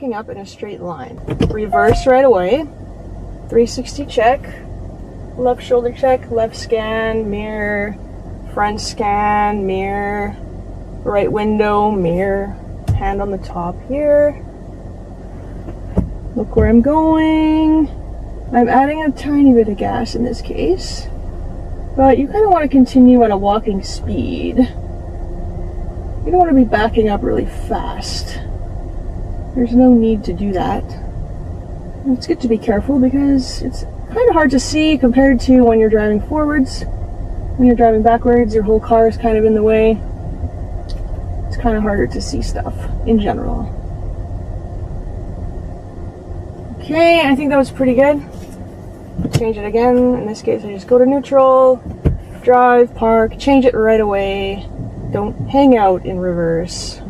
backing up in a straight line. Reverse right away. 360 check. Left shoulder check. Left scan. Mirror. Front scan. Mirror. Right window. Mirror. Hand on the top here. Look where I'm going. I'm adding a tiny bit of gas in this case. But you kind of want to continue at a walking speed. You don't want to be backing up really fast. There's no need to do that. And it's good to be careful because it's kind of hard to see compared to when you're driving forwards. When you're driving backwards, your whole car is kind of in the way. It's kind of harder to see stuff in general. Okay, I think that was pretty good. Change it again. In this case, I just go to neutral, drive, park, change it right away. Don't hang out in reverse.